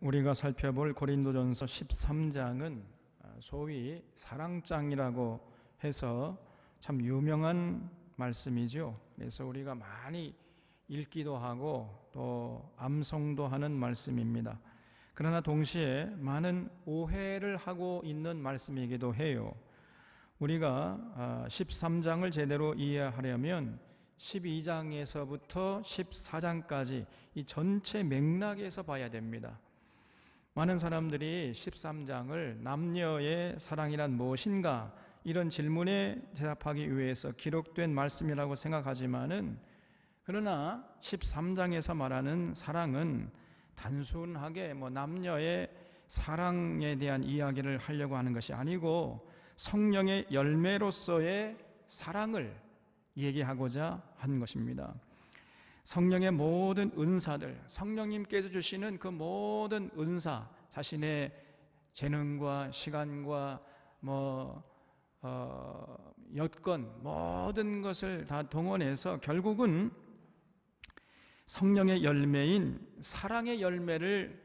우리가 살펴볼 고린도전서 13장은 소위 사랑장이라고 해서 참 유명한 말씀이죠. 그래서 우리가 많이 읽기도 하고 또 암송도 하는 말씀입니다. 그러나 동시에 많은 오해를 하고 있는 말씀이기도 해요. 우리가 13장을 제대로 이해하려면 12장에서부터 14장까지 이 전체 맥락에서 봐야 됩니다. 많은 사람들이 13장을 남녀의 사랑이란 무엇인가 이런 질문에 대답하기 위해서 기록된 말씀이라고 생각하지만은, 그러나 13장에서 말하는 사랑은 단순하게 남녀의 사랑에 대한 이야기를 하려고 하는 것이 아니고 성령의 열매로서의 사랑을 얘기하고자 한 것입니다. 성령의 모든 은사들, 성령님께서 주시는 그 모든 은사, 자신의 재능과 시간과 여건 모든 것을 다 동원해서 결국은 성령의 열매인 사랑의 열매를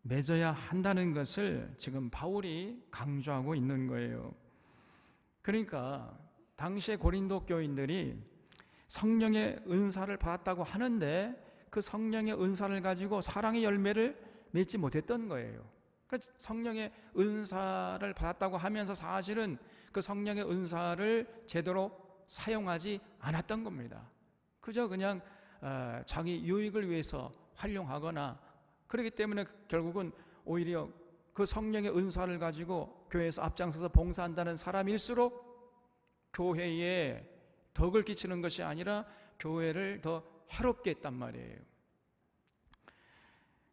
맺어야 한다는 것을 지금 바울이 강조하고 있는 거예요. 그러니까 당시의 고린도 교인들이 성령의 은사를 받았다고 하는데 그 성령의 은사를 가지고 사랑의 열매를 맺지 못했던 거예요. 그러니까 성령의 은사를 받았다고 하면서 사실은 그 성령의 은사를 제대로 사용하지 않았던 겁니다. 그저 그냥 자기 유익을 위해서 활용하거나, 그렇기 때문에 결국은 오히려 그 성령의 은사를 가지고 교회에서 앞장서서 봉사한다는 사람일수록 교회에 덕을 끼치는 것이 아니라 교회를 더 해롭게 했단 말이에요.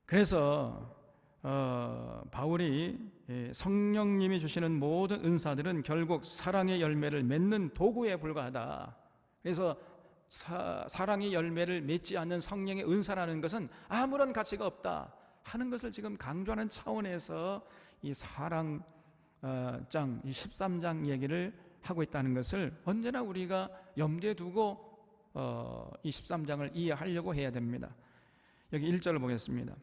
그래서 바울이 성령님이 주시는 모든 은사들은 결국 사랑의 열매를 맺는 도구에 불과하다. 그래서 사랑의 열매를 맺지 않는 성령의 은사라는 것은 아무런 가치가 없다 하는 것을 지금 강조하는 차원에서 이 사랑장, 이 13장 얘기를 하고 있다는 것을 언제나 우리가 염두에 두고 이 13장을 이해하려고 해야 됩니다. 여기 1절을 보겠습니다.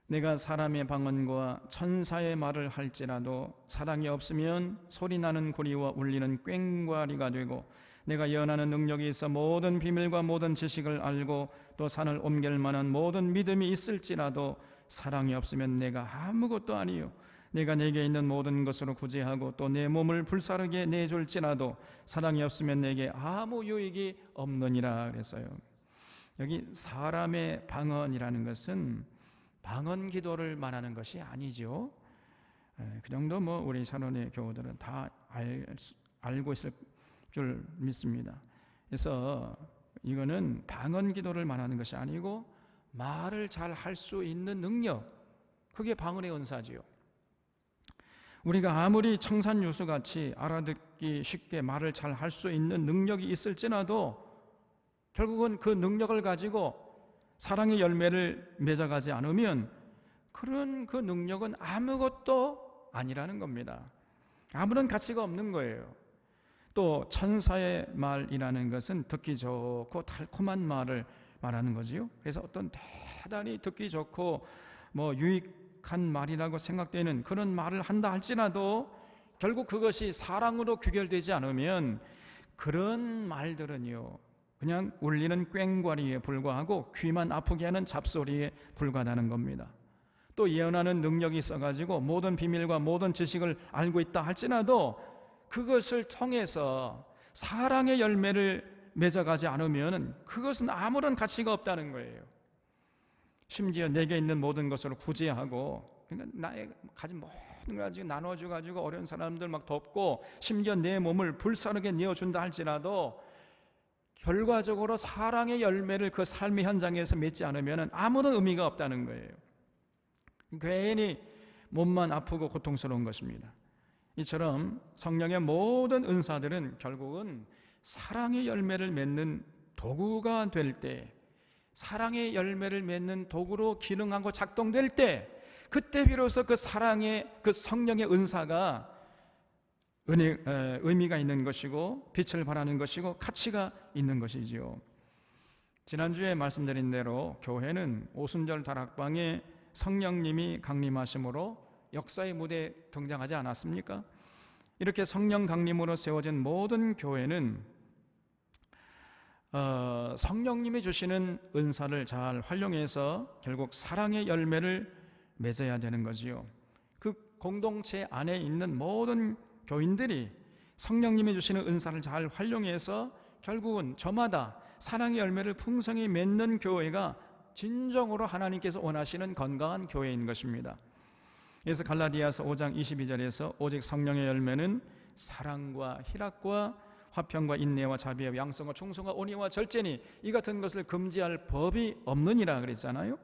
내가 사람의 방언과 천사의 말을 할지라도 사랑이 없으면 소리나는 구리와 울리는 꽹과리가 되고, 내가 예언하는 능력이 있어 모든 비밀과 모든 지식을 알고 또 산을 옮길 만한 모든 믿음이 있을지라도 사랑이 없으면 내가 아무것도 아니요, 내가 내게 있는 모든 것으로 구제하고 또 내 몸을 불사르게 내줄지라도 사랑이 없으면 내게 아무 유익이 없느니라 그랬어요. 여기 사람의 방언이라는 것은 방언 기도를 말하는 것이 아니죠. 그 정도 우리 샤론의 교우들은 다 알고 있을 줄 믿습니다. 그래서 이거는 방언 기도를 말하는 것이 아니고 말을 잘 할 수 있는 능력, 그게 방언의 은사지요. 우리가 아무리 청산유수같이 알아듣기 쉽게 말을 잘 할 수 있는 능력이 있을지라도 결국은 그 능력을 가지고 사랑의 열매를 맺어가지 않으면 그런 그 능력은 아무것도 아니라는 겁니다. 아무런 가치가 없는 거예요. 또 천사의 말이라는 것은 듣기 좋고 달콤한 말을 말하는 거지요. 그래서 어떤 대단히 듣기 좋고 유익한 말이라고 생각되는 그런 말을 한다 할지라도 결국 그것이 사랑으로 귀결되지 않으면 그런 말들은요 그냥 울리는 꽹과리에 불과하고 귀만 아프게 하는 잡소리에 불과하다는 겁니다. 또 예언하는 능력이 있어가지고 모든 비밀과 모든 지식을 알고 있다 할지라도 그것을 통해서 사랑의 열매를 맺어가지 않으면 그것은 아무런 가치가 없다는 거예요. 심지어 내게 있는 모든 것으로 구제하고, 그러니까 나의 가진 모든 걸 가지고 나눠줘가지고 어려운 사람들 막 돕고 심지어 내 몸을 불사르게 내어준다 할지라도 결과적으로 사랑의 열매를 그 삶의 현장에서 맺지 않으면 아무런 의미가 없다는 거예요. 괜히 몸만 아프고 고통스러운 것입니다. 이처럼 성령의 모든 은사들은 결국은 사랑의 열매를 맺는 도구가 될 때, 사랑의 열매를 맺는 도구로 기능하고 작동될 때, 그때 비로소 그 사랑의 그 성령의 은사가 의미가 있는 것이고 빛을 발하는 것이고 가치가 있는 것이지요. 지난주에 말씀드린 대로 교회는 오순절 다락방에 성령님이 강림하심으로 역사의 무대에 등장하지 않았습니까? 이렇게 성령 강림으로 세워진 모든 교회는 성령님이 주시는 은사를 잘 활용해서 결국 사랑의 열매를 맺어야 되는 거지요. 그 공동체 안에 있는 모든 교인들이 성령님이 주시는 은사를 잘 활용해서 결국은 저마다 사랑의 열매를 풍성히 맺는 교회가 진정으로 하나님께서 원하시는 건강한 교회인 것입니다. 그래서 갈라디아서 5장 22절에서 오직 성령의 열매는 사랑과 희락과 화평과 인내와 자비와 양성과 충성과 온유와 절제니 이 같은 것을 금지할 법이 없느니라 그랬잖아요.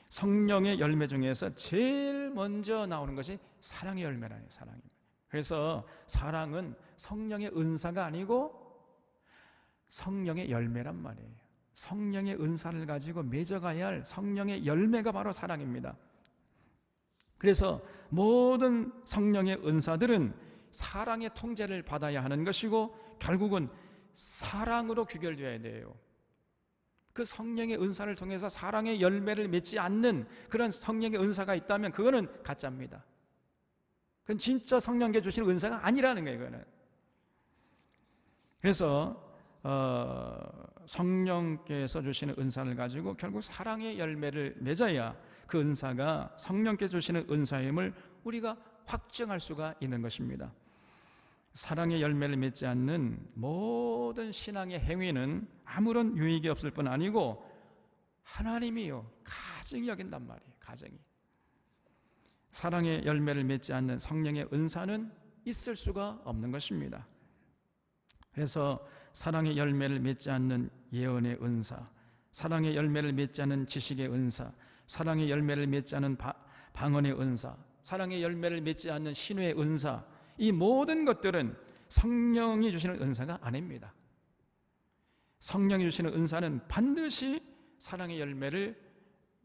성령의 열매 중에서 제일 먼저 나오는 것이 사랑의 열매라요. 사랑입니다. 그래서 사랑은 성령의 은사가 아니고 성령의 열매란 말이에요. 성령의 은사를 가지고 맺어가야 할 성령의 열매가 바로 사랑입니다. 그래서 모든 성령의 은사들은 사랑의 통제를 받아야 하는 것이고 결국은 사랑으로 규결되어야 돼요. 그 성령의 은사를 통해서 사랑의 열매를 맺지 않는 그런 성령의 은사가 있다면 그거는 가짜입니다. 그건 진짜 성령께 주시는 은사가 아니라는 거예요. 그거는. 그래서 성령께서 주시는 은사를 가지고 결국 사랑의 열매를 맺어야 그 은사가 성령께 주시는 은사임을 우리가 확증할 수가 있는 것입니다. 사랑의 열매를 맺지 않는 모든 신앙의 행위는 아무런 유익이 없을 뿐 아니고 하나님이요 가증히 여긴단 말이에요. 가증히. 사랑의 열매를 맺지 않는 성령의 은사는 있을 수가 없는 것입니다. 그래서 사랑의 열매를 맺지 않는 예언의 은사, 사랑의 열매를 맺지 않는 지식의 은사, 사랑의 열매를 맺지 않는 방언의 은사, 사랑의 열매를 맺지 않는 신뢰의 은사, 이 모든 것들은 성령이 주시는 은사가 아닙니다. 성령이 주시는 은사는 반드시 사랑의 열매를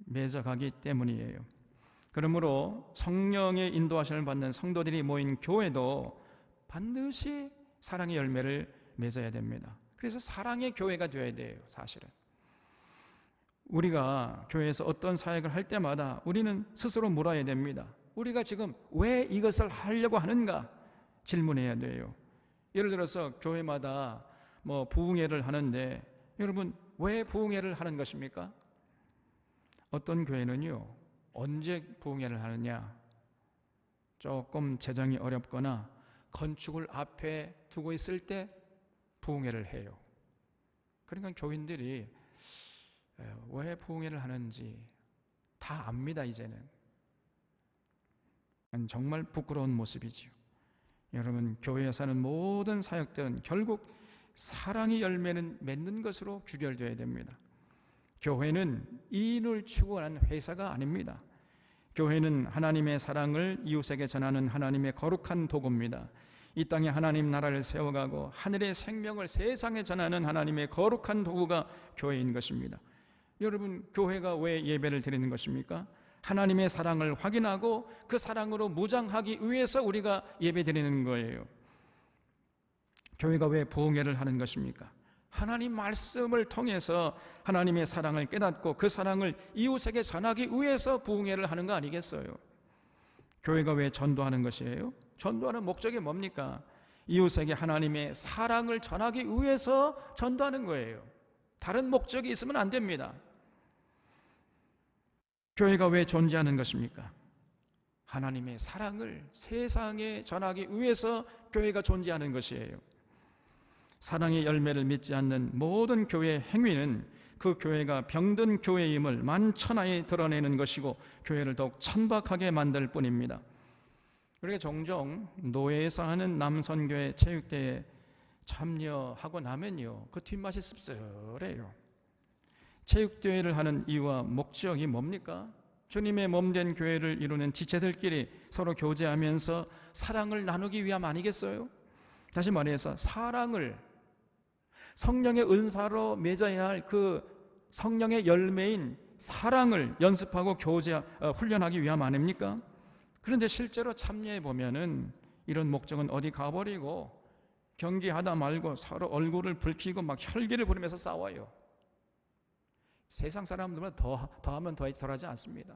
맺어가기 때문이에요. 그러므로 성령의 인도하심을 받는 성도들이 모인 교회도 반드시 사랑의 열매를 맺어야 됩니다. 그래서 사랑의 교회가 되어야 돼요. 사실은 우리가 교회에서 어떤 사역을 할 때마다 우리는 스스로 물어야 됩니다. 우리가 지금 왜 이것을 하려고 하는가 질문해야 돼요. 예를 들어서 교회마다 부흥회를 하는데 여러분 왜 부흥회를 하는 것입니까? 어떤 교회는요 언제 부흥회를 하느냐, 조금 재정이 어렵거나 건축을 앞에 두고 있을 때 부흥회를 해요. 그러니까 교인들이 왜 부흥회를 하는지 다 압니다. 이제는 정말 부끄러운 모습이지요. 여러분 교회에서 하는 모든 사역들은 결국 사랑의 열매는 맺는 것으로 규결되어야 됩니다. 교회는 이익을 추구하는 회사가 아닙니다. 교회는 하나님의 사랑을 이웃에게 전하는 하나님의 거룩한 도구입니다. 이 땅에 하나님 나라를 세워가고 하늘의 생명을 세상에 전하는 하나님의 거룩한 도구가 교회인 것입니다. 여러분 교회가 왜 예배를 드리는 것입니까? 하나님의 사랑을 확인하고 그 사랑으로 무장하기 위해서 우리가 예배 드리는 거예요. 교회가 왜 부흥회를 하는 것입니까? 하나님 말씀을 통해서 하나님의 사랑을 깨닫고 그 사랑을 이웃에게 전하기 위해서 부흥회를 하는 거 아니겠어요? 교회가 왜 전도하는 것이에요? 전도하는 목적이 뭡니까? 이웃에게 하나님의 사랑을 전하기 위해서 전도하는 거예요. 다른 목적이 있으면 안 됩니다. 교회가 왜 존재하는 것입니까? 하나님의 사랑을 세상에 전하기 위해서 교회가 존재하는 것이에요. 사랑의 열매를 맺지 않는 모든 교회의 행위는 그 교회가 병든 교회임을 만천하에 드러내는 것이고 교회를 더욱 천박하게 만들 뿐입니다. 그러니까 종종 노예에서 하는 남선교회 체육대회에 참여하고 나면요 그 뒷맛이 씁쓸해요. 체육대회를 하는 이유와 목적이 뭡니까? 주님의 몸된 교회를 이루는 지체들끼리 서로 교제하면서 사랑을 나누기 위함 아니겠어요? 다시 말해서 사랑을 성령의 은사로 맺어야 할 그 성령의 열매인 사랑을 연습하고 훈련하기 위함 아닙니까? 그런데 실제로 참여해 보면은 이런 목적은 어디 가버리고 경기하다 말고 서로 얼굴을 붉히고 막 혈기를 부리면서 싸워요. 세상 사람들은 더하면 더하지 않습니다.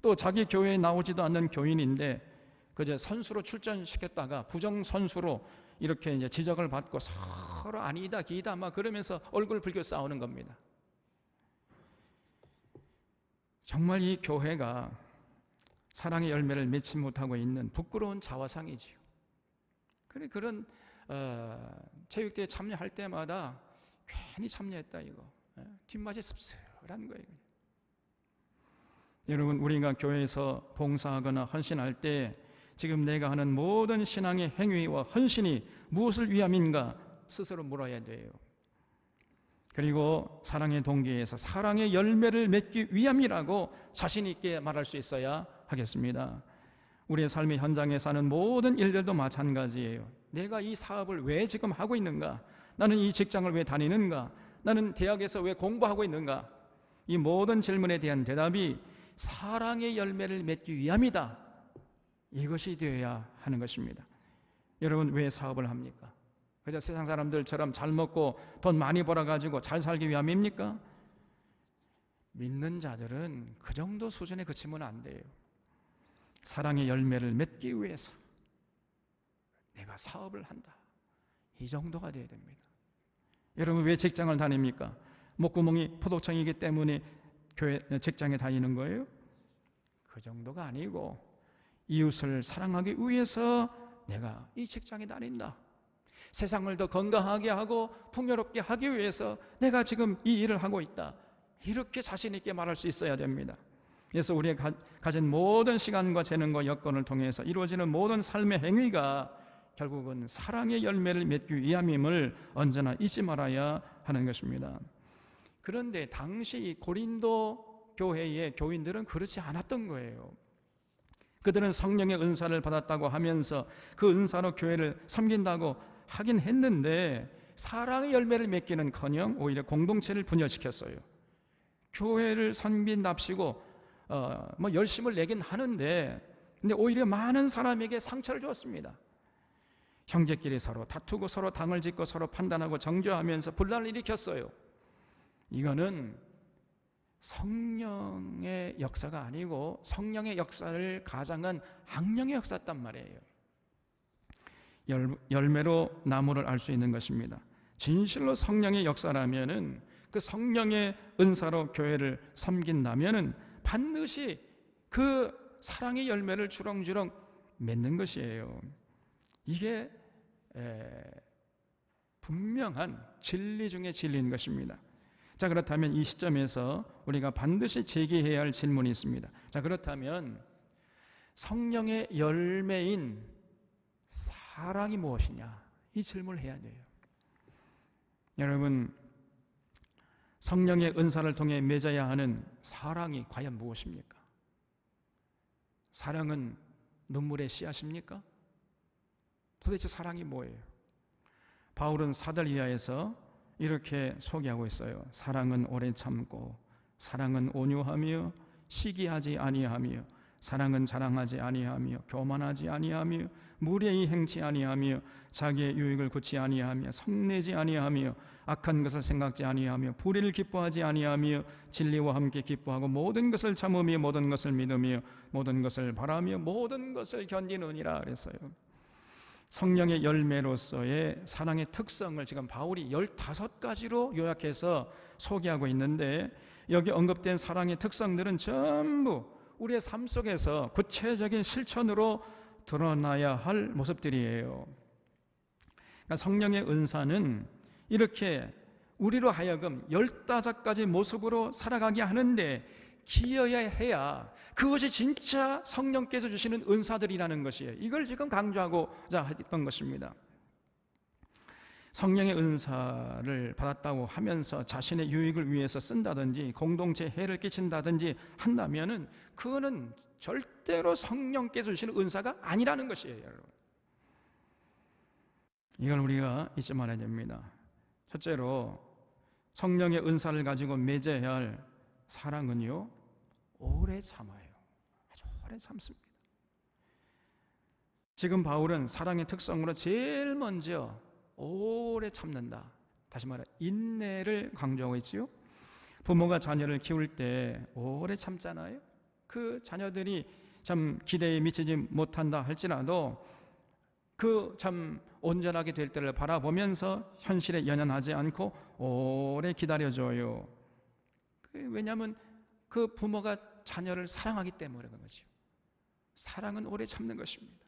또 자기 교회에 나오지도 않는 교인인데 그저 선수로 출전시켰다가 부정 선수로 이렇게 이제 지적을 받고 서로 아니다 기다 막 그러면서 얼굴 붉혀 싸우는 겁니다. 정말 이 교회가 사랑의 열매를 맺지 못하고 있는 부끄러운 자화상이지요. 그런 체육대회 참여할 때마다 괜히 참여했다 이거 뒷맛이 씁쓸한 거예요. 여러분, 우리가 교회에서 봉사하거나 헌신할 때 지금 내가 하는 모든 신앙의 행위와 헌신이 무엇을 위함인가 스스로 물어야 돼요. 그리고 사랑의 동기에서 사랑의 열매를 맺기 위함이라고 자신 있게 말할 수 있어야 하겠습니다. 우리의 삶의 현장에 사는 모든 일들도 마찬가지예요. 내가 이 사업을 왜 지금 하고 있는가? 나는 이 직장을 왜 다니는가? 나는 대학에서 왜 공부하고 있는가? 이 모든 질문에 대한 대답이 사랑의 열매를 맺기 위함이다. 이것이 되어야 하는 것입니다. 여러분, 왜 사업을 합니까? 그저 세상 사람들처럼 잘 먹고 돈 많이 벌어가지고 잘 살기 위함입니까? 믿는 자들은 그 정도 수준에 그치면 안 돼요. 사랑의 열매를 맺기 위해서 내가 사업을 한다. 이 정도가 되어야 됩니다. 여러분, 왜 직장을 다닙니까? 목구멍이 포도청이기 때문에 직장에 다니는 거예요? 그 정도가 아니고 이웃을 사랑하기 위해서 내가 이 직장에 다닌다. 세상을 더 건강하게 하고 풍요롭게 하기 위해서 내가 지금 이 일을 하고 있다. 이렇게 자신 있게 말할 수 있어야 됩니다. 그래서 우리가 가진 모든 시간과 재능과 여건을 통해서 이루어지는 모든 삶의 행위가 결국은 사랑의 열매를 맺기 위함임을 언제나 잊지 말아야 하는 것입니다. 그런데 당시 고린도 교회의 교인들은 그렇지 않았던 거예요. 그들은 성령의 은사를 받았다고 하면서 그 은사로 교회를 섬긴다고 하긴 했는데 사랑의 열매를 맺기는커녕 오히려 공동체를 분열시켰어요. 교회를 섬긴답시고 열심을 내긴 하는데 근데 오히려 많은 사람에게 상처를 주었습니다. 형제끼리 서로 다투고 서로 당을 짓고 서로 판단하고 정죄하면서 분란을 일으켰어요. 이거는 성령의 역사가 아니고 성령의 역사를 가장한 악령의 역사였단 말이에요. 열매로 나무를 알 수 있는 것입니다. 진실로 성령의 역사라면은 그 성령의 은사로 교회를 섬긴다면은 반드시 그 사랑의 열매를 주렁주렁 맺는 것이에요. 이게 분명한 진리 중의 진리인 것입니다. 자, 그렇다면 이 시점에서 우리가 반드시 제기해야 할 질문이 있습니다. 자, 그렇다면 성령의 열매인 사랑이 무엇이냐? 이 질문을 해야 돼요. 여러분, 성령의 은사를 통해 맺어야 하는 사랑이 과연 무엇입니까? 사랑은 눈물의 씨앗입니까? 도대체 사랑이 뭐예요? 바울은 사절 이하에서 이렇게 소개하고 있어요. 사랑은 오래 참고, 사랑은 온유하며, 시기하지 아니하며, 사랑은 자랑하지 아니하며, 교만하지 아니하며, 무례히 행치 아니하며, 자기의 유익을 굳지 아니하며, 성내지 아니하며, 악한 것을 생각지 아니하며, 불의를 기뻐하지 아니하며, 진리와 함께 기뻐하고, 모든 것을 참으며, 모든 것을 믿으며, 모든 것을 바라며, 모든 것을 견디느니라 그랬어요. 성령의 열매로서의 사랑의 특성을 지금 바울이 15가지로 요약해서 소개하고 있는데, 여기 언급된 사랑의 특성들은 전부 우리의 삶 속에서 구체적인 실천으로 드러나야 할 모습들이에요. 그러니까 성령의 은사는 이렇게 우리로 하여금 15가지 모습으로 살아가게 하는데 기여해야 해야 그것이 진짜 성령께서 주시는 은사들이라는 것이에요. 이걸 지금 강조하고자 했던 것입니다. 성령의 은사를 받았다고 하면서 자신의 유익을 위해서 쓴다든지 공동체에 해를 끼친다든지 한다면은 그거는 절대로 성령께서 주시는 은사가 아니라는 것이에요, 여러분. 이걸 우리가 잊지 말아야 됩니다. 첫째로 성령의 은사를 가지고 맺어야 할 사랑은요, 오래 참아요. 아주 오래 참습니다. 지금 바울은 사랑의 특성으로 제일 먼저 오래 참는다. 다시 말해 인내를 강조하고 있지요. 부모가 자녀를 키울 때 오래 참잖아요. 그 자녀들이 참 기대에 미치지 못한다 할지라도 그 참 온전하게 될 때를 바라보면서 현실에 연연하지 않고 오래 기다려줘요. 왜냐하면 그 부모가 자녀를 사랑하기 때문에 그런 거죠. 사랑은 오래 참는 것입니다.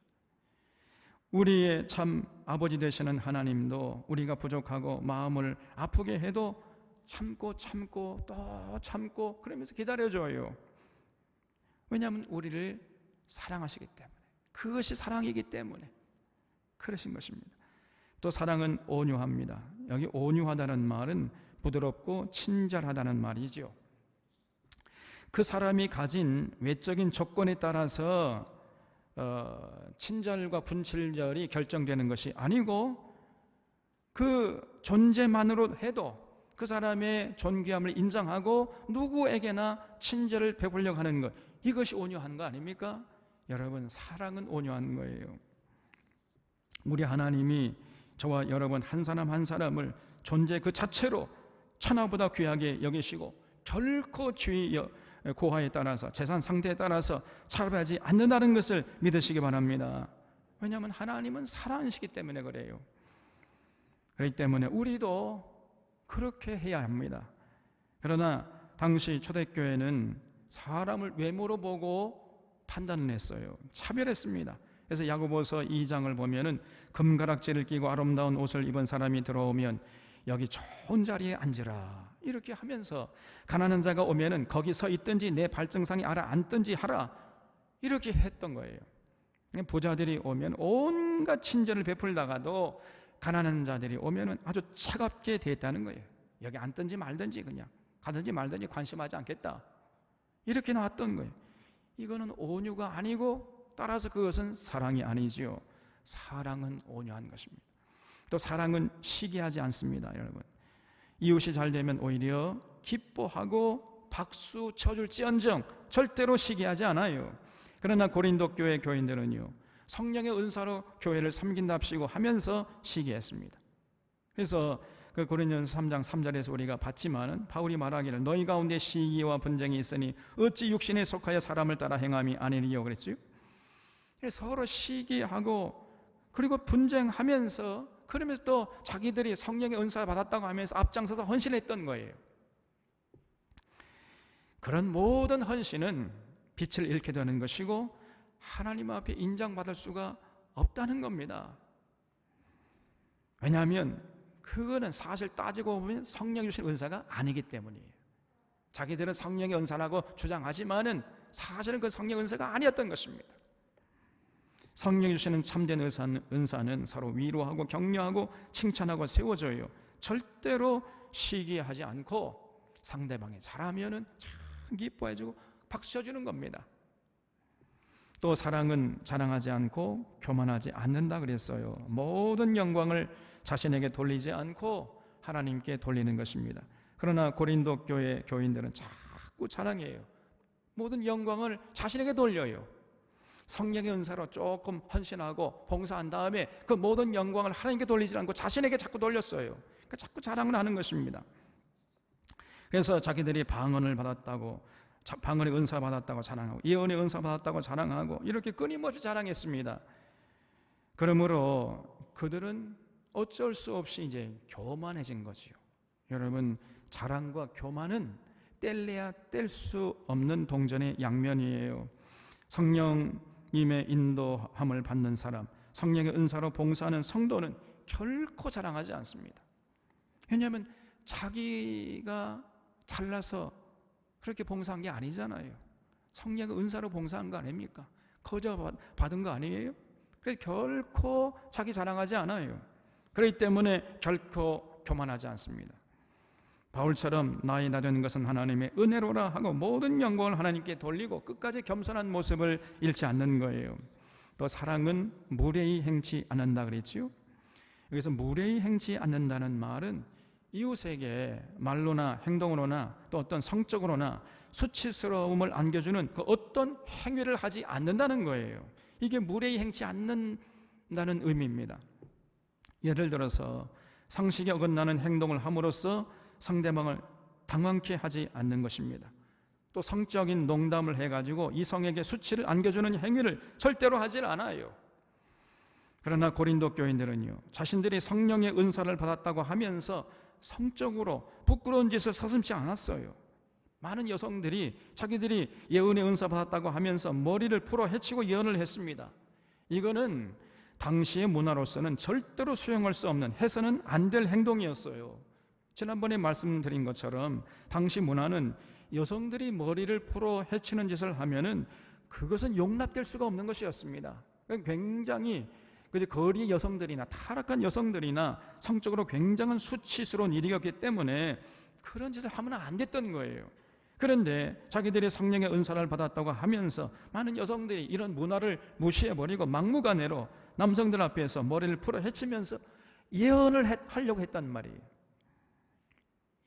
우리의 참 아버지 되시는 하나님도 우리가 부족하고 마음을 아프게 해도 참고 또 참고 그러면서 기다려줘요. 왜냐하면 우리를 사랑하시기 때문에, 그것이 사랑이기 때문에 그러신 것입니다. 또 사랑은 온유합니다. 여기 온유하다는 말은 부드럽고 친절하다는 말이죠. 그 사람이 가진 외적인 조건에 따라서 친절과 분친절이 결정되는 것이 아니고 그 존재만으로 해도 그 사람의 존귀함을 인정하고 누구에게나 친절을 베풀려고 하는 것, 이것이 온유한 거 아닙니까? 여러분, 사랑은 온유한 거예요. 우리 하나님이 저와 여러분 한 사람 한 사람을 존재 그 자체로 천하보다 귀하게 여기시고 결코 주의 고하에 따라서 재산 상태에 따라서 차별하지 않는다는 것을 믿으시기 바랍니다. 왜냐하면 하나님은 사랑이시기 때문에 그래요. 그렇기 때문에 우리도 그렇게 해야 합니다. 그러나 당시 초대교회는 사람을 외모로 보고 판단을 했어요. 차별했습니다. 그래서 야고보서 2장을 보면은 금가락지를 끼고 아름다운 옷을 입은 사람이 들어오면 여기 좋은 자리에 앉으라 이렇게 하면서 가난한 자가 오면은 거기 서 있든지 내 발등상에 앉든지 하라 이렇게 했던 거예요. 부자들이 오면 온갖 친절을 베풀다가도 가난한 자들이 오면은 아주 차갑게 대했다는 거예요. 여기 앉든지 말든지 그냥 가든지 말든지 관심하지 않겠다 이렇게 나왔던 거예요. 이거는 온유가 아니고 따라서 그것은 사랑이 아니지요. 사랑은 온유한 것입니다. 또 사랑은 시기하지 않습니다. 여러분, 이웃이 잘 되면 오히려 기뻐하고 박수 쳐줄지언정 절대로 시기하지 않아요. 그러나 고린도 교회 교인들은요, 성령의 은사로 교회를 섬긴답시고 하면서 시기했습니다. 그래서 그 고린도전서 3장 3절에서 우리가 봤지만은 바울이 말하기를 너희 가운데 시기와 분쟁이 있으니 어찌 육신에 속하여 사람을 따라 행함이 아니리요 그랬죠. 서로 시기하고 그리고 분쟁하면서 그러면서 또 자기들이 성령의 은사를 받았다고 하면서 앞장서서 헌신했던 거예요. 그런 모든 헌신은 빛을 잃게 되는 것이고 하나님 앞에 인정받을 수가 없다는 겁니다. 왜냐하면 그거는 사실 따지고 보면 성령이 주신 은사가 아니기 때문이에요. 자기들은 성령의 은사라고 주장하지만은 사실은 그 성령 은사가 아니었던 것입니다. 성령이 주시는 참된 은사는 서로 위로하고 격려하고 칭찬하고 세워줘요. 절대로 시기하지 않고 상대방이 잘하면은 참 기뻐해주고 박수 쳐주는 겁니다. 또 사랑은 자랑하지 않고 교만하지 않는다 그랬어요. 모든 영광을 자신에게 돌리지 않고 하나님께 돌리는 것입니다. 그러나 고린도 교회 교인들은 자꾸 자랑해요. 모든 영광을 자신에게 돌려요. 성령의 은사로 조금 헌신하고 봉사한 다음에 그 모든 영광을 하나님께 돌리지 않고 자신에게 자꾸 돌렸어요. 그러니까 자꾸 자랑을 하는 것입니다. 그래서 자기들이 방언을 받았다고, 방언의 은사 받았다고 자랑하고 예언의 은사 받았다고 자랑하고 이렇게 끊임없이 자랑했습니다. 그러므로 그들은 어쩔 수 없이 이제 교만해진 거지요. 여러분, 자랑과 교만은 뗄래야 뗄 수 없는 동전의 양면이에요. 성령님의 인도함을 받는 사람, 성령의 은사로 봉사하는 성도는 결코 자랑하지 않습니다. 왜냐하면 자기가 잘나서 그렇게 봉사한 게 아니잖아요. 성령의 은사로 봉사한 거 아닙니까? 거저 받은 거 아니에요? 그래서 결코 자기 자랑하지 않아요. 그렇기 때문에 결코 교만하지 않습니다. 바울처럼 나의 나 되는 것은 하나님의 은혜로라 하고 모든 영광을 하나님께 돌리고 끝까지 겸손한 모습을 잃지 않는 거예요. 또 사랑은 무례히 행치 않는다 그랬지요. 여기서 무례히 행치 않는다는 말은 이웃에게 말로나 행동으로나 또 어떤 성적으로나 수치스러움을 안겨주는 그 어떤 행위를 하지 않는다는 거예요. 이게 무례히 행치 않는다는 의미입니다. 예를 들어서 상식에 어긋나는 행동을 함으로써 상대방을 당황케 하지 않는 것입니다. 또 성적인 농담을 해가지고 이성에게 수치를 안겨주는 행위를 절대로 하질 않아요. 그러나 고린도 교인들은요, 자신들이 성령의 은사를 받았다고 하면서 성적으로 부끄러운 짓을 서슴지 않았어요. 많은 여성들이 자기들이 예언의 은사 받았다고 하면서 머리를 풀어 헤치고 예언을 했습니다. 이거는 당시의 문화로서는 절대로 수용할 수 없는, 해서는 안 될 행동이었어요. 지난번에 말씀드린 것처럼 당시 문화는 여성들이 머리를 풀어 헤치는 짓을 하면은 그것은 용납될 수가 없는 것이었습니다. 굉장히 거리 여성들이나 타락한 여성들이나 성적으로 굉장한 수치스러운 일이었기 때문에 그런 짓을 하면 안 됐던 거예요. 그런데 자기들이 성령의 은사를 받았다고 하면서 많은 여성들이 이런 문화를 무시해버리고 막무가내로 남성들 앞에서 머리를 풀어 헤치면서 예언을 하려고 했단 말이에요.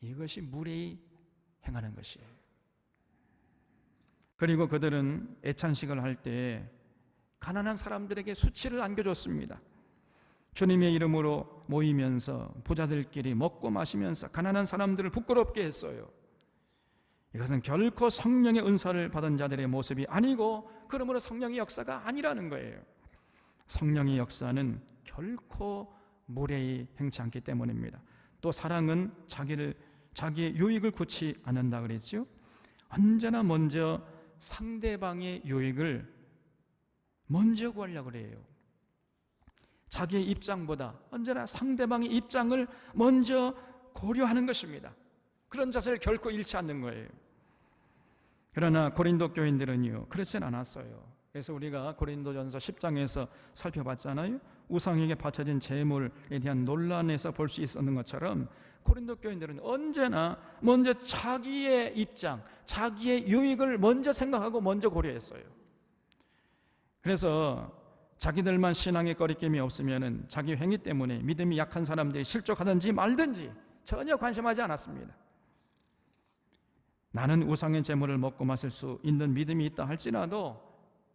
이것이 무례히 행하는 것이에요. 그리고 그들은 애찬식을 할 때 가난한 사람들에게 수치를 안겨줬습니다. 주님의 이름으로 모이면서 부자들끼리 먹고 마시면서 가난한 사람들을 부끄럽게 했어요. 이것은 결코 성령의 은사를 받은 자들의 모습이 아니고, 그러므로 성령의 역사가 아니라는 거예요. 성령의 역사는 결코 무례히 행치 않기 때문입니다. 또 사랑은 자기의 유익을 구치 않는다 그랬죠. 언제나 먼저 상대방의 유익을 먼저 구하려고 그래요. 자기의 입장보다 언제나 상대방의 입장을 먼저 고려하는 것입니다. 그런 자세를 결코 잃지 않는 거예요. 그러나 고린도 교인들은요, 그렇진 않았어요. 그래서 우리가 고린도전서 10장에서 살펴봤잖아요. 우상에게 바쳐진 제물에 대한 논란에서 볼 수 있었는 것처럼 고린도 교인들은 언제나 먼저 자기의 입장, 자기의 유익을 먼저 생각하고 먼저 고려했어요. 그래서 자기들만 신앙의 거리낌이 없으면 자기 행위 때문에 믿음이 약한 사람들이 실족하든지 말든지 전혀 관심하지 않았습니다. 나는 우상의 제물을 먹고 마실 수 있는 믿음이 있다 할지라도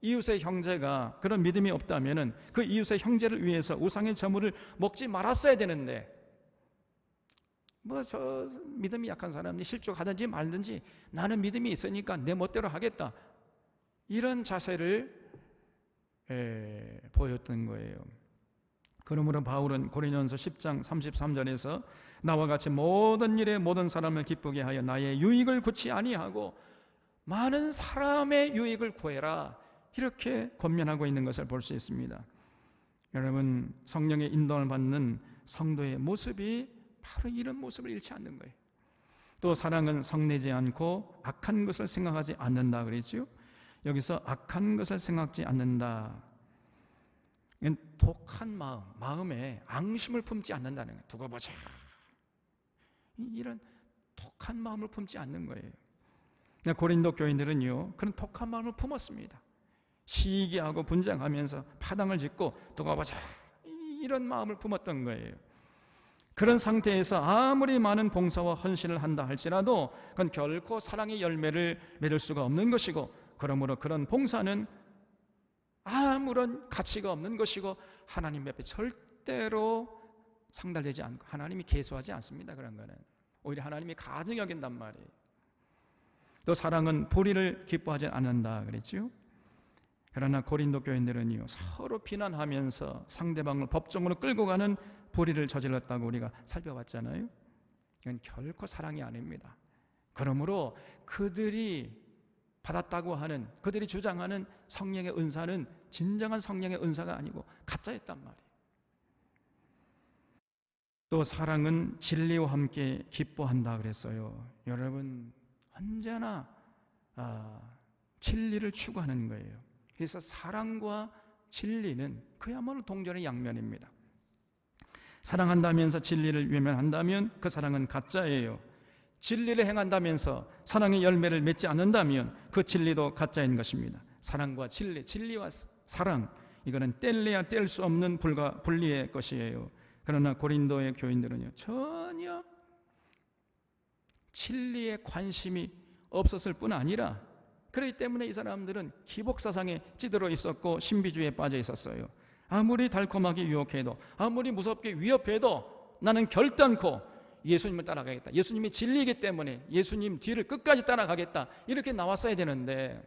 이웃의 형제가 그런 믿음이 없다면 그 이웃의 형제를 위해서 우상의 제물을 먹지 말았어야 되는데, 저 믿음이 약한 사람이 실족하든지 말든지 나는 믿음이 있으니까 내 멋대로 하겠다, 이런 자세를 보였던 거예요. 그러므로 바울은 고린도전서 10장 33절에서 나와 같이 모든 일에 모든 사람을 기쁘게 하여 나의 유익을 구치 아니하고 많은 사람의 유익을 구해라, 이렇게 권면하고 있는 것을 볼 수 있습니다. 여러분, 성령의 인도를 받는 성도의 모습이 바로 이런 모습을 잃지 않는 거예요. 또 사랑은 성내지 않고 악한 것을 생각하지 않는다 그랬죠. 여기서 악한 것을 생각지 않는다, 독한 마음에 앙심을 품지 않는다는 거예요. 두고 보자, 이런 독한 마음을 품지 않는 거예요. 고린도 교인들은요, 그런 독한 마음을 품었습니다. 시기하고 분쟁하면서 파당을 짓고 두고 보자, 이런 마음을 품었던 거예요. 그런 상태에서 아무리 많은 봉사와 헌신을 한다 할지라도 그건 결코 사랑의 열매를 맺을 수가 없는 것이고, 그러므로 그런 봉사는 아무런 가치가 없는 것이고 하나님 앞에 절대로 상달되지 않고 하나님이 계수하지 않습니다. 그런 거는 오히려 하나님이 가증히 여긴단 말이에요. 또 사랑은 불의를 기뻐하지 않는다 그랬죠. 그러나 고린도 교인들은요, 서로 비난하면서 상대방을 법정으로 끌고 가는 불의를 저질렀다고 우리가 살펴봤잖아요. 이건 결코 사랑이 아닙니다. 그러므로 그들이 받았다고 하는, 그들이 주장하는 성령의 은사는 진정한 성령의 은사가 아니고 가짜였단 말이에요. 또 사랑은 진리와 함께 기뻐한다 그랬어요. 여러분, 언제나 진리를 추구하는 거예요. 그래서 사랑과 진리는 그야말로 동전의 양면입니다. 사랑한다면서 진리를 외면한다면 그 사랑은 가짜예요. 진리를 행한다면서 사랑의 열매를 맺지 않는다면 그 진리도 가짜인 것입니다. 사랑과 진리, 진리와 사랑, 이거는 뗄래야 뗄 수 없는 분리의 것이에요. 그러나 고린도의 교인들은요, 전혀 진리에 관심이 없었을 뿐 아니라, 그렇기 때문에 이 사람들은 기복사상에 찌들어 있었고 신비주의에 빠져 있었어요. 아무리 달콤하게 유혹해도, 아무리 무섭게 위협해도 나는 결단코 예수님을 따라가겠다, 예수님이 진리이기 때문에 예수님 뒤를 끝까지 따라가겠다, 이렇게 나왔어야 되는데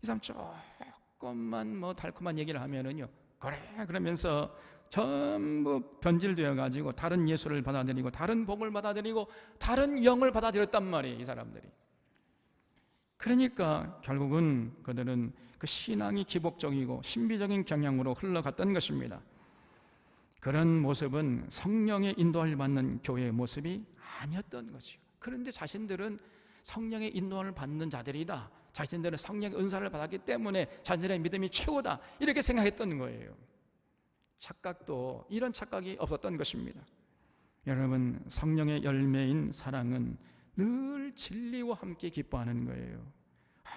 이 사람 조금만 뭐 달콤한 얘기를 하면은요, 그래 그러면서 전부 변질되어 가지고 다른 예수를 받아들이고 다른 복을 받아들이고 다른 영을 받아들였단 말이에요, 이 사람들이. 그러니까 결국은 그들은 그 신앙이 기복적이고 신비적인 경향으로 흘러갔던 것입니다. 그런 모습은 성령의 인도를 받는 교회의 모습이 아니었던 것이요. 그런데 자신들은 성령의 인도를 받는 자들이다, 자신들은 성령의 은사를 받았기 때문에 자신의 믿음이 최고다, 이렇게 생각했던 거예요. 착각도, 이런 착각이 없었던 것입니다. 여러분, 성령의 열매인 사랑은 늘 진리와 함께 기뻐하는 거예요.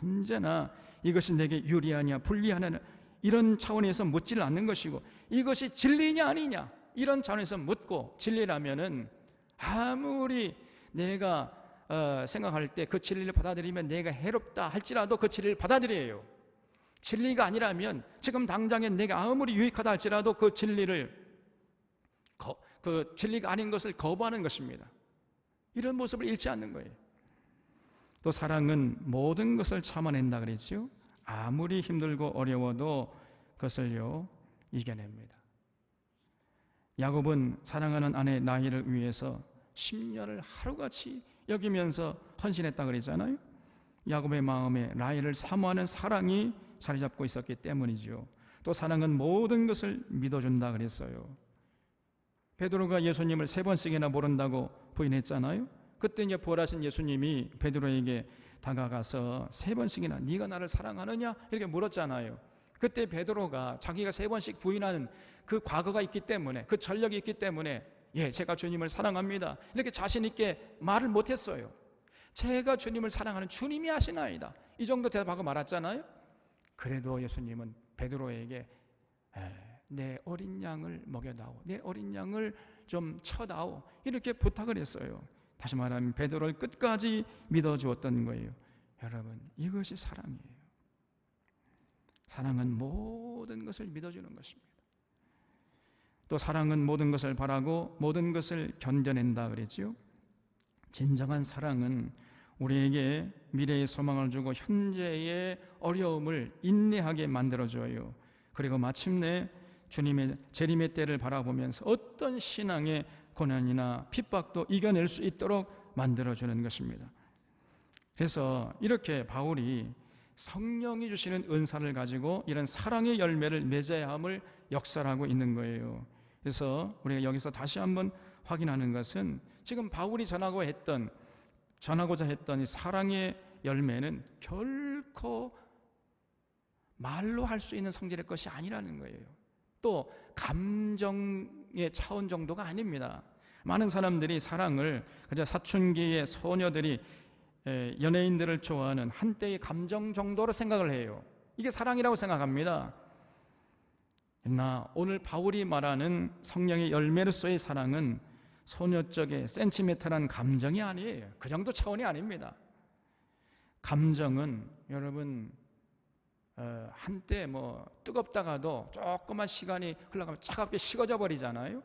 언제나 이것이 내게 유리하냐 불리하냐 이런 차원에서 묻지를 않는 것이고, 이것이 진리냐 아니냐 이런 차원에서 묻고, 진리라면은 아무리 내가 생각할 때 그 진리를 받아들이면 내가 해롭다 할지라도 그 진리를 받아들여요. 진리가 아니라면 지금 당장에 내가 아무리 유익하다 할지라도 그 진리를 그 진리가 아닌 것을 거부하는 것입니다. 이런 모습을 잃지 않는 거예요. 또 사랑은 모든 것을 참아낸다 그랬죠. 아무리 힘들고 어려워도 그것을요 이겨냅니다. 야곱은 사랑하는 아내 라헬을 위해서 10년을 하루같이 여기면서 헌신했다 그랬잖아요. 야곱의 마음에 라헬을 사모하는 사랑이 자리 잡고 있었기 때문이죠. 또 사랑은 모든 것을 믿어준다 그랬어요. 베드로가 예수님을 3번씩이나 모른다고 부인했잖아요. 그때 이제 부활하신 예수님이 베드로에게 다가가서 3번씩이나 네가 나를 사랑하느냐 이렇게 물었잖아요. 그때 베드로가 자기가 3번씩 부인하는 그 과거가 있기 때문에, 그 전력이 있기 때문에 예, 제가 주님을 사랑합니다 이렇게 자신 있게 말을 못했어요. 제가 주님을 사랑하는 주님이 아시나이다, 이 정도 대답하고 말았잖아요. 그래도 예수님은 베드로에게 내 어린 양을 먹여다오, 내 어린 양을 좀 쳐다오, 이렇게 부탁을 했어요. 다시 말하면 베드로를 끝까지 믿어주었던 거예요. 여러분, 이것이 사랑이에요. 사랑은 모든 것을 믿어주는 것입니다. 또 사랑은 모든 것을 바라고 모든 것을 견뎌낸다 그랬지요. 진정한 사랑은 우리에게 미래의 소망을 주고 현재의 어려움을 인내하게 만들어줘요. 그리고 마침내 주님의 재림의 때를 바라보면서 어떤 신앙의 고난이나 핍박도 이겨낼 수 있도록 만들어주는 것입니다. 그래서 이렇게 바울이 성령이 주시는 은사를 가지고 이런 사랑의 열매를 맺어야 함을 역설하고 있는 거예요. 그래서 우리가 여기서 다시 한번 확인하는 것은 지금 바울이 전하고자 했던 이 사랑의 열매는 결코 말로 할 수 있는 성질의 것이 아니라는 거예요. 또 감정의 차원 정도가 아닙니다. 많은 사람들이 사랑을 그저 사춘기의 소녀들이 연예인들을 좋아하는 한때의 감정 정도로 생각을 해요. 이게 사랑이라고 생각합니다. 그러나 오늘 바울이 말하는 성령의 열매로서의 사랑은 소녀적의 센티멘탈한 감정이 아니에요. 그 정도 차원이 아닙니다. 감정은 여러분 한때 뭐 뜨겁다가도 조금만 시간이 흘러가면 차갑게 식어져 버리잖아요.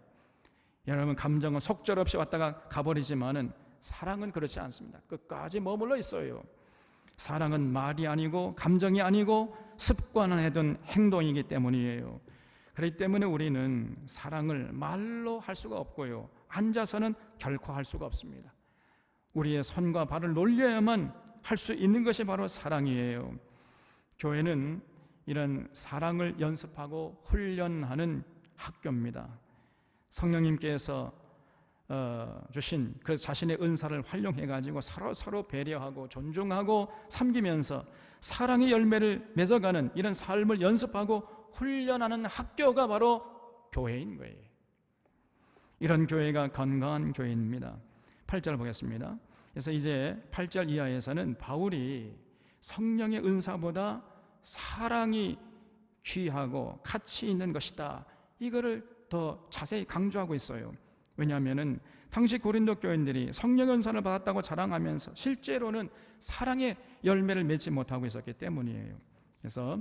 여러분, 감정은 속절없이 왔다가 가버리지만은 사랑은 그렇지 않습니다. 끝까지 머물러 있어요. 사랑은 말이 아니고 감정이 아니고 습관화해 둔 행동이기 때문이에요. 그렇기 때문에 우리는 사랑을 말로 할 수가 없고요, 앉아서는 결코 할 수가 없습니다. 우리의 손과 발을 놀려야만 할 수 있는 것이 바로 사랑이에요. 교회는 이런 사랑을 연습하고 훈련하는 학교입니다. 성령님께서 주신 그 자신의 은사를 활용해 가지고 서로 배려하고 존중하고 섬기면서 사랑의 열매를 맺어가는 이런 삶을 연습하고 훈련하는 학교가 바로 교회인 거예요. 이런 교회가 건강한 교회입니다. 8절 보겠습니다. 그래서 이제 8절 이하에서는 바울이 성령의 은사보다 사랑이 귀하고 가치 있는 것이다, 이거를 더 자세히 강조하고 있어요. 왜냐하면 당시 고린도 교인들이 성령의 은사를 받았다고 자랑하면서 실제로는 사랑의 열매를 맺지 못하고 있었기 때문이에요. 그래서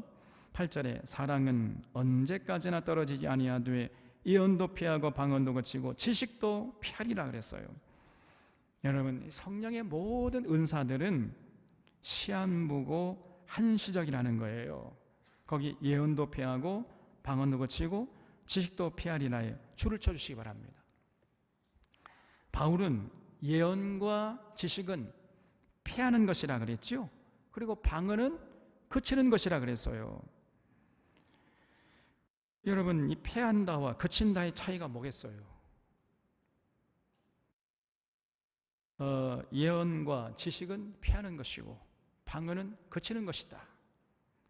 8절에 사랑은 언제까지나 떨어지지 아니하되 예언도 피하고 방언도 거치고 지식도 피하리라 그랬어요. 여러분, 성령의 모든 은사들은 시한부고 한시적이라는 거예요. 거기 예언도 피하고 방언도 거치고 지식도 피하리라에 줄을 쳐주시기 바랍니다. 바울은 예언과 지식은 피하는 것이라 그랬죠. 그리고 방언은 그치는 것이라 그랬어요. 여러분, 이 피한다와 그친다의 차이가 뭐겠어요? 예언과 지식은 피하는 것이고 방언은 그치는 것이다.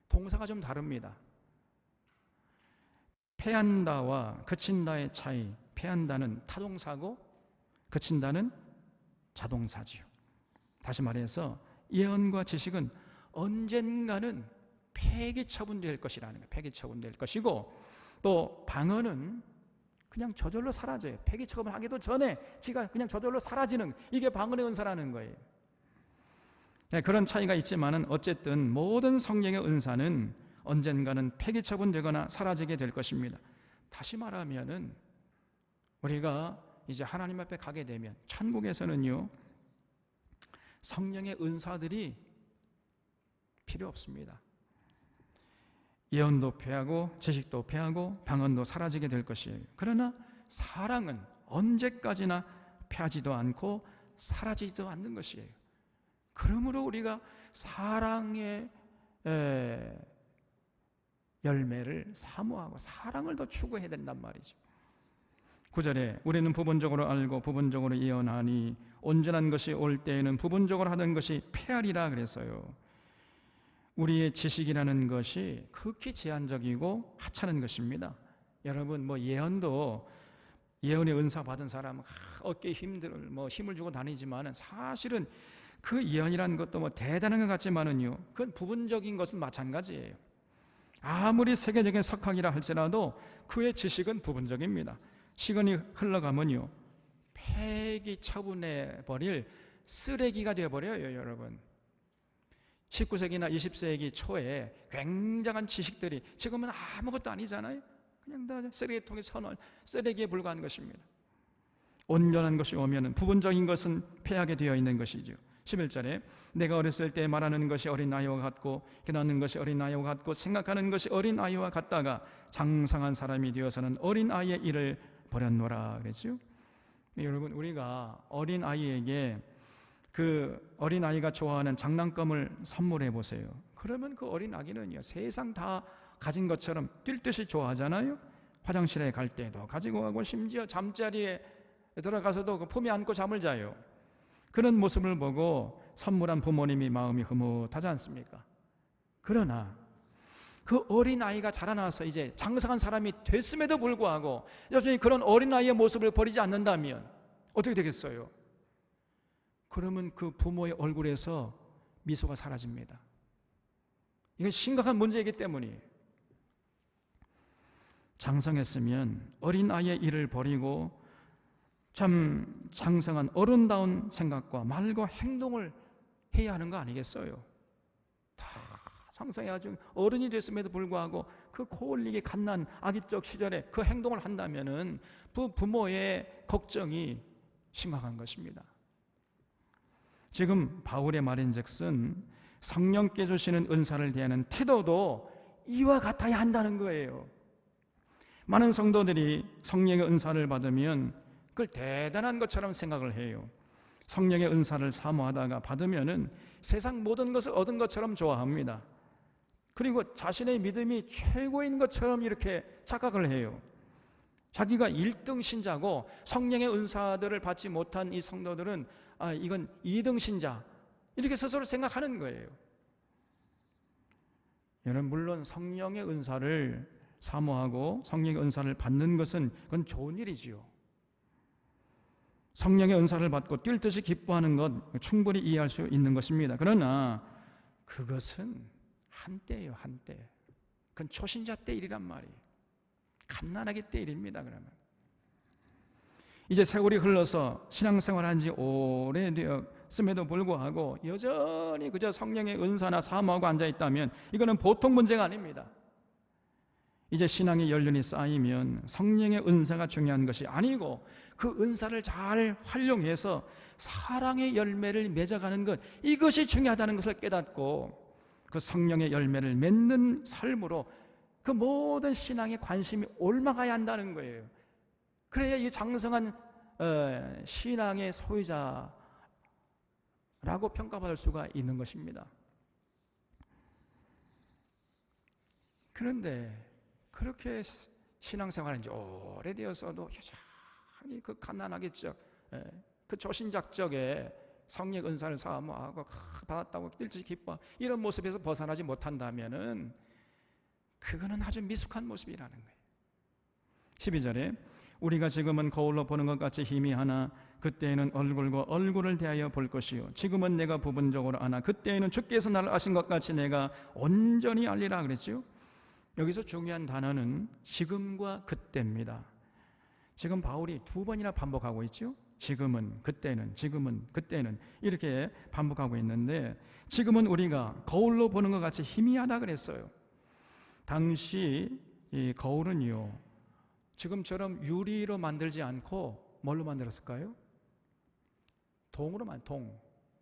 동사가 좀 다릅니다. 피한다와 그친다의 차이, 피한다는 타동사고 그친다는 자동사지요. 다시 말해서 예언과 지식은 언젠가는 폐기처분될 것이라는 거예요. 폐기처분될 것이고, 또 방언은 그냥 저절로 사라져요. 폐기처분하기도 전에 지가 그냥 저절로 사라지는, 이게 방언의 은사라는 거예요. 네, 그런 차이가 있지만은 어쨌든 모든 성령의 은사는 언젠가는 폐기처분되거나 사라지게 될 것입니다. 다시 말하면은 우리가 이제 하나님 앞에 가게 되면 천국에서는요, 성령의 은사들이 필요 없습니다. 예언도 패하고 지식도 패하고 방언도 사라지게 될 것이에요. 그러나 사랑은 언제까지나 패하지도 않고 사라지지도 않는 것이에요. 그러므로 우리가 사랑의 열매를 사모하고 사랑을 더 추구해야 된단 말이죠. 9절에 우리는 부분적으로 알고 부분적으로 예언하니 온전한 것이 올 때에는 부분적으로 하던 것이 패하리라 그랬어요. 우리의 지식이라는 것이 극히 제한적이고 하찮은 것입니다. 여러분, 예언도 예언의 은사 받은 사람은 어깨에 힘을 주고 다니지만은 사실은 그 예언이라는 것도 대단한 것 같지만은요, 그건 부분적인 것은 마찬가지예요. 아무리 세계적인 석학이라 할지라도 그의 지식은 부분적입니다. 시간이 흘러가면요, 폐기 처분해 버릴 쓰레기가 되어버려요. 여러분, 19세기나 20세기 초에 굉장한 지식들이 지금은 아무것도 아니잖아요. 그냥 다 쓰레기통에 쳐놓은 쓰레기에 불과한 것입니다. 온전한 것이 오면 부분적인 것은 폐하게 되어 있는 것이죠. 11절에 내가 어렸을 때 말하는 것이 어린아이와 같고 깨닫는 것이 어린아이와 같고 생각하는 것이 어린아이와 같다가 장성한 사람이 되어서는 어린아이의 일을 버렸노라 그랬죠. 여러분, 우리가 어린아이에게 그 어린아이가 좋아하는 장난감을 선물해 보세요. 그러면 그 어린아기는요, 세상 다 가진 것처럼 뛸 듯이 좋아하잖아요. 화장실에 갈 때도 가지고 가고 심지어 잠자리에 들어가서도 그 품에 안고 잠을 자요. 그런 모습을 보고 선물한 부모님이 마음이 흐뭇하지 않습니까? 그러나 그 어린아이가 자라나서 이제 장성한 사람이 됐음에도 불구하고 여전히 그런 어린아이의 모습을 버리지 않는다면 어떻게 되겠어요? 그러면 그 부모의 얼굴에서 미소가 사라집니다. 이건 심각한 문제이기 때문이에요. 장성했으면 어린아이의 일을 버리고 참 장성한 어른다운 생각과 말과 행동을 해야 하는 거 아니겠어요? 다 장성해가지고 어른이 됐음에도 불구하고 그 코올리게 갓난 아기적 시절에 그 행동을 한다면은 부모의 걱정이 심각한 것입니다. 지금 바울의 말인즉슨 성령께 주시는 은사를 대하는 태도도 이와 같아야 한다는 거예요. 많은 성도들이 성령의 은사를 받으면 그걸 대단한 것처럼 생각을 해요. 성령의 은사를 사모하다가 받으면은 세상 모든 것을 얻은 것처럼 좋아합니다. 그리고 자신의 믿음이 최고인 것처럼 이렇게 착각을 해요. 자기가 1등 신자고 성령의 은사들을 받지 못한 이 성도들은 이건 2등 신자, 이렇게 스스로 생각하는 거예요. 여러분, 물론 성령의 은사를 사모하고 성령의 은사를 받는 것은 그건 좋은 일이지요. 성령의 은사를 받고 뛸 듯이 기뻐하는 것 충분히 이해할 수 있는 것입니다. 그러나 그것은 한때예요, 한때. 그건 초신자 때 일이란 말이에요. 갓난아기 때 일입니다. 그러면 이제 세월이 흘러서 신앙생활한 지 오래되었음에도 불구하고 여전히 그저 성령의 은사나 사모하고 앉아있다면 이거는 보통 문제가 아닙니다. 이제 신앙의 연륜이 쌓이면 성령의 은사가 중요한 것이 아니고 그 은사를 잘 활용해서 사랑의 열매를 맺어가는 것, 이것이 중요하다는 것을 깨닫고 그 성령의 열매를 맺는 삶으로 그 모든 신앙에 관심이 옮아가야 한다는 거예요. 그래야 이 장성한 신앙의 소유자라고 평가받을 수가 있는 것입니다. 그런데 그렇게 신앙생활은 지 오래되어서도 여전히 그 갓난하겠죠. 그 초신작적에 성령 은사를 사모하고 받았다고 일찍 기뻐, 이런 모습에서 벗어나지 못한다면은 그거는 아주 미숙한 모습이라는 거예요. 12절에 우리가 지금은 거울로 보는 것 같이 희미하나 그때에는 얼굴과 얼굴을 대하여 볼 것이요 지금은 내가 부분적으로 아나 그때에는 주께서 나를 아신 것 같이 내가 온전히 알리라 그랬죠. 여기서 중요한 단어는 지금과 그때입니다. 지금 바울이 2번이나 반복하고 있죠. 지금은, 그때는, 지금은, 그때는 이렇게 반복하고 있는데, 지금은 우리가 거울로 보는 것 같이 희미하다 그랬어요. 당시 이 거울은요, 지금처럼 유리로 만들지 않고 뭘로 만들었을까요? 동,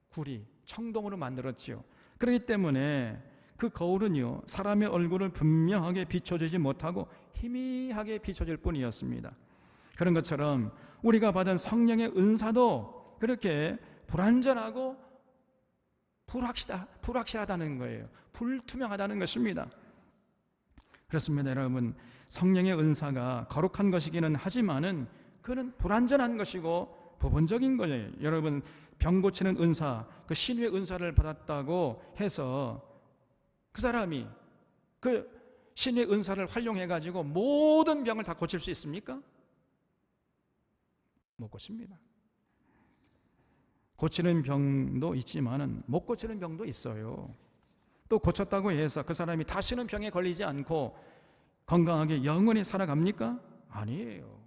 구리, 청동으로 만들었지요. 그렇기 때문에 그 거울은요, 사람의 얼굴을 분명하게 비춰주지 못하고 희미하게 비춰질 뿐이었습니다. 그런 것처럼 우리가 받은 성령의 은사도 그렇게 불완전하고 불확실하다는 거예요. 불투명하다는 것입니다. 그렇습니다, 여러분. 성령의 은사가 거룩한 것이기는 하지만은 그는 불완전한 것이고 부분적인 거예요. 여러분, 병 고치는 은사, 그 신유의 은사를 받았다고 해서 그 사람이 그 신의 은사를 활용해 가지고 모든 병을 다 고칠 수 있습니까? 못 고칩니다. 고치는 병도 있지만은 못 고치는 병도 있어요. 또 고쳤다고 해서 그 사람이 다시는 병에 걸리지 않고 건강하게 영원히 살아갑니까? 아니에요.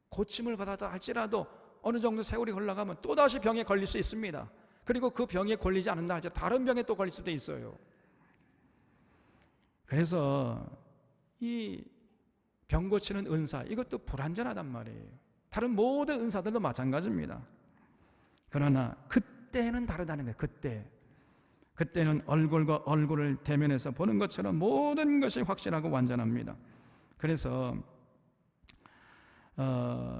고침을 받았다 할지라도 어느 정도 세월이 흘러가면 또다시 병에 걸릴 수 있습니다. 그리고 그 병에 걸리지 않는다 할지라도 다른 병에 또 걸릴 수도 있어요. 그래서 이 병 고치는 은사, 이것도 불완전하단 말이에요. 다른 모든 은사들도 마찬가지입니다. 그러나 그때는 다르다는 거예요. 그때는 얼굴과 얼굴을 대면해서 보는 것처럼 모든 것이 확실하고 완전합니다. 그래서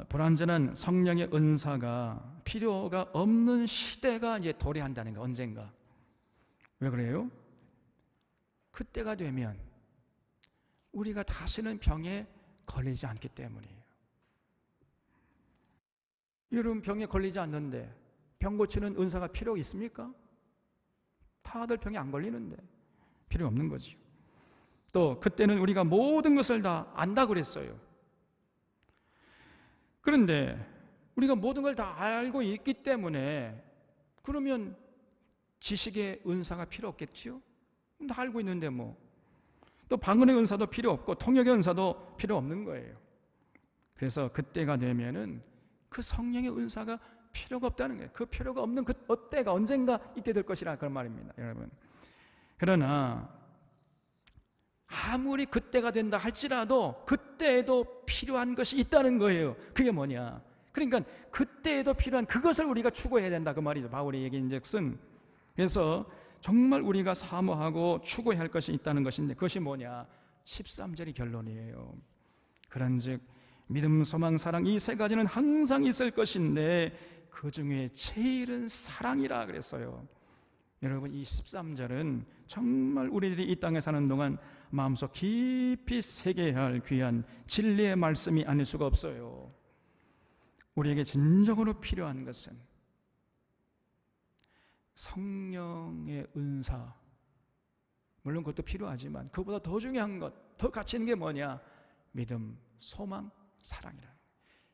불완전한 성령의 은사가 필요가 없는 시대가 이제 도래한다는 거예요. 언젠가. 왜 그래요? 그때가 되면 우리가 다시는 병에 걸리지 않기 때문이에요. 여러분, 병에 걸리지 않는데 병 고치는 은사가 필요 있습니까? 다들 병에 안 걸리는데 필요 없는 거죠. 또 그때는 우리가 모든 것을 다 안다 그랬어요. 그런데 우리가 모든 걸 다 알고 있기 때문에 그러면 지식의 은사가 필요 없겠지요? 다 알고 있는데 뭐. 또 방언의 은사도 필요 없고 통역의 은사도 필요 없는 거예요. 그래서 그때가 되면은 그 성령의 은사가 필요가 없다는 거예요. 그 필요가 없는 그 때가 언젠가 이때 될 것이라 그런 말입니다, 여러분. 그러나 아무리 그때가 된다 할지라도 그때에도 필요한 것이 있다는 거예요. 그게 뭐냐? 그러니까 그때에도 필요한 그것을 우리가 추구해야 된다 그 말이죠. 바울의 얘기인즉슨. 그래서 정말 우리가 사모하고 추구해야 할 것이 있다는 것인데 그것이 뭐냐? 13절이 결론이에요. 그런즉 믿음, 소망, 사랑 이 세 가지는 항상 있을 것인데 그 중에 제일은 사랑이라 그랬어요. 여러분, 이 13절은 정말 우리들이 이 땅에 사는 동안 마음속 깊이 새겨야 할 귀한 진리의 말씀이 아닐 수가 없어요. 우리에게 진정으로 필요한 것은 성령의 은사, 물론 그것도 필요하지만 그보다 더 중요한 것, 더 가치 있는 게 뭐냐? 믿음, 소망, 사랑이라는 거예요.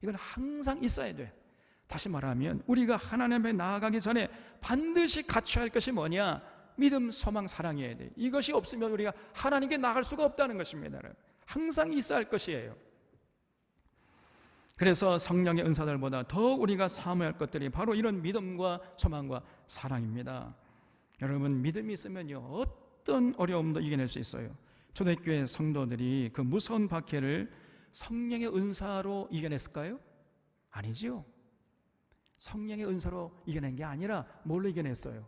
이건 항상 있어야 돼. 다시 말하면 우리가 하나님에 나아가기 전에 반드시 갖춰야 할 것이 뭐냐? 믿음, 소망, 사랑이어야 돼. 이것이 없으면 우리가 하나님께 나아갈 수가 없다는 것입니다. 항상 있어야 할 것이에요. 그래서 성령의 은사들보다 더 우리가 사모할 것들이 바로 이런 믿음과 소망과 사랑입니다. 여러분, 믿음이 있으면요 어떤 어려움도 이겨낼 수 있어요. 초대교회 성도들이 그 무서운 박해를 성령의 은사로 이겨냈을까요? 아니지요. 성령의 은사로 이겨낸 게 아니라 뭘로 이겨냈어요?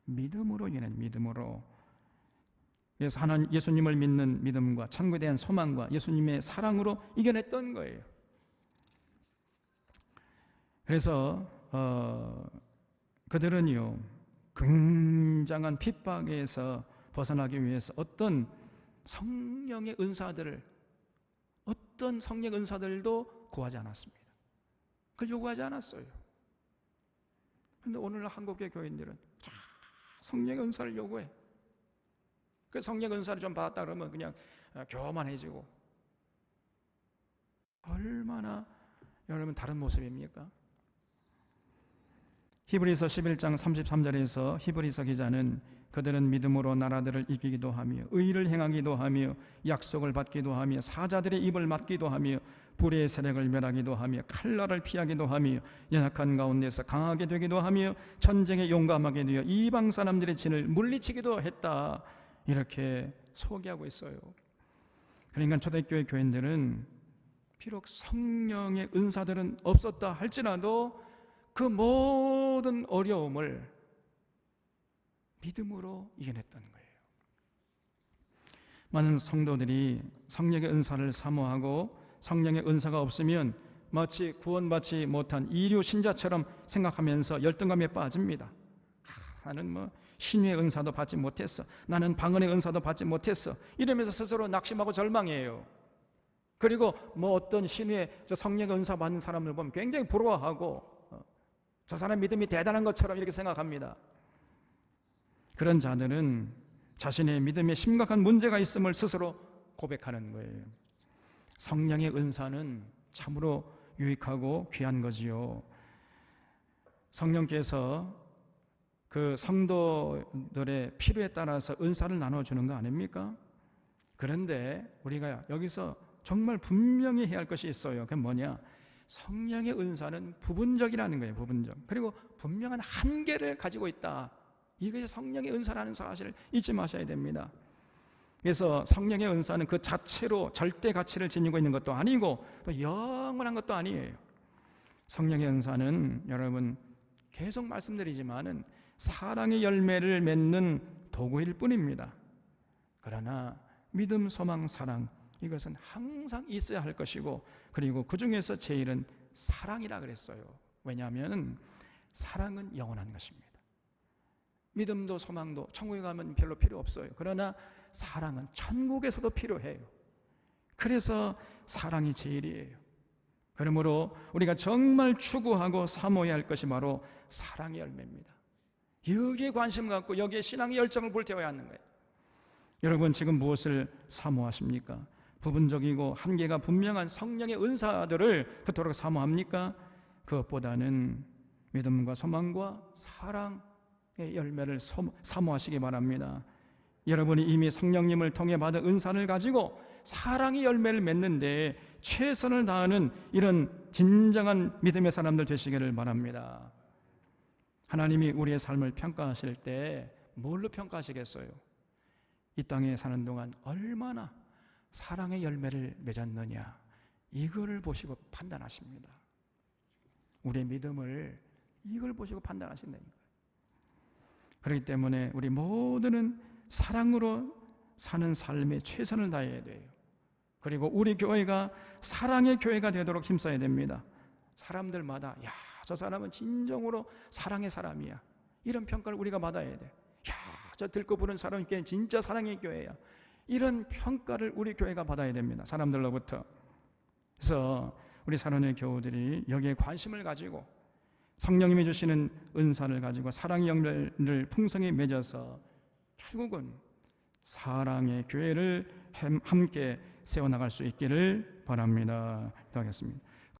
믿음으로 이겨낸, 믿음으로. 그래서 예수님을 믿는 믿음과 천국에 대한 소망과 예수님의 사랑으로 이겨냈던 거예요. 그래서 그들은요, 굉장한 핍박에서 벗어나기 위해서 어떤 성령의 은사들도 구하지 않았습니다. 그걸 요구하지 않았어요. 그런데 오늘 한국의 교인들은 성령의 은사를 요구해. 그 성령의 은사를 좀 받았다 그러면 그냥 교만해지고, 얼마나 여러분 다른 모습입니까? 히브리서 11장 33절에서 히브리서 기자는 그들은 믿음으로 나라들을 이기기도 하며 의를 행하기도 하며 약속을 받기도 하며 사자들의 입을 막기도 하며 불의 세력을 멸하기도 하며 칼날을 피하기도 하며 연약한 가운데서 강하게 되기도 하며 전쟁에 용감하게 되어 이방 사람들의 진을 물리치기도 했다, 이렇게 소개하고 있어요. 그러니까 초대교회 교인들은 비록 성령의 은사들은 없었다 할지라도 그 모든 어려움을 믿음으로 이겨냈던 거예요. 많은 성도들이 성령의 은사를 사모하고 성령의 은사가 없으면 마치 구원받지 못한 이류 신자처럼 생각하면서 열등감에 빠집니다. 나는 신유의 은사도 받지 못했어, 나는 방언의 은사도 받지 못했어, 이러면서 스스로 낙심하고 절망해요. 그리고 어떤 신유의 성령의 은사 받는 사람을 보면 굉장히 부러워하고 저 사람 믿음이 대단한 것처럼 이렇게 생각합니다. 그런 자들은 자신의 믿음에 심각한 문제가 있음을 스스로 고백하는 거예요. 성령의 은사는 참으로 유익하고 귀한 거지요. 성령께서 그 성도들의 필요에 따라서 은사를 나눠주는 거 아닙니까? 그런데 우리가 여기서 정말 분명히 해야 할 것이 있어요. 그게 뭐냐? 성령의 은사는 부분적이라는 거예요. 부분적. 그리고 분명한 한계를 가지고 있다. 이것이 성령의 은사라는 사실을 잊지 마셔야 됩니다. 그래서 성령의 은사는 그 자체로 절대 가치를 지니고 있는 것도 아니고 또 영원한 것도 아니에요. 성령의 은사는 여러분 계속 말씀드리지만은 사랑의 열매를 맺는 도구일 뿐입니다. 그러나 믿음, 소망, 사랑, 이것은 항상 있어야 할 것이고, 그리고 그 중에서 제일은 사랑이라 그랬어요. 왜냐하면 사랑은 영원한 것입니다. 믿음도 소망도 천국에 가면 별로 필요 없어요. 그러나 사랑은 천국에서도 필요해요. 그래서 사랑이 제일이에요. 그러므로 우리가 정말 추구하고 사모해야 할 것이 바로 사랑의 열매입니다. 여기에 관심 갖고 여기에 신앙의 열정을 불태워야 하는 거예요. 여러분 지금 무엇을 사모하십니까? 부분적이고 한계가 분명한 성령의 은사들을 그토록 사모합니까? 그것보다는 믿음과 소망과 사랑의 열매를 사모하시기 바랍니다. 여러분이 이미 성령님을 통해 받은 은사를 가지고 사랑의 열매를 맺는데 최선을 다하는 이런 진정한 믿음의 사람들 되시기를 바랍니다. 하나님이 우리의 삶을 평가하실 때 뭘로 평가하시겠어요? 이 땅에 사는 동안 얼마나 사랑의 열매를 맺었느냐, 이거를 보시고 판단하십니다. 우리의 믿음을 이걸 보시고 판단하신다는 거예요. 그렇기 때문에 우리 모두는 사랑으로 사는 삶에 최선을 다해야 돼요. 그리고 우리 교회가 사랑의 교회가 되도록 힘써야 됩니다. 사람들마다 저 사람은 진정으로 사랑의 사람이야, 이런 평가를 우리가 받아야 돼. 저 들고 부른 사람이 진짜 사랑의 교회야, 이런 평가를 우리 교회가 받아야 됩니다. 사람들로부터. 그래서 우리 사랑의 교우들이 여기에 관심을 가지고 성령님이 주시는 은사를 가지고 사랑의 열매를 풍성히 맺어서 결국은 사랑의 교회를 함께 세워나갈 수 있기를 바랍니다. 기도하겠습니다.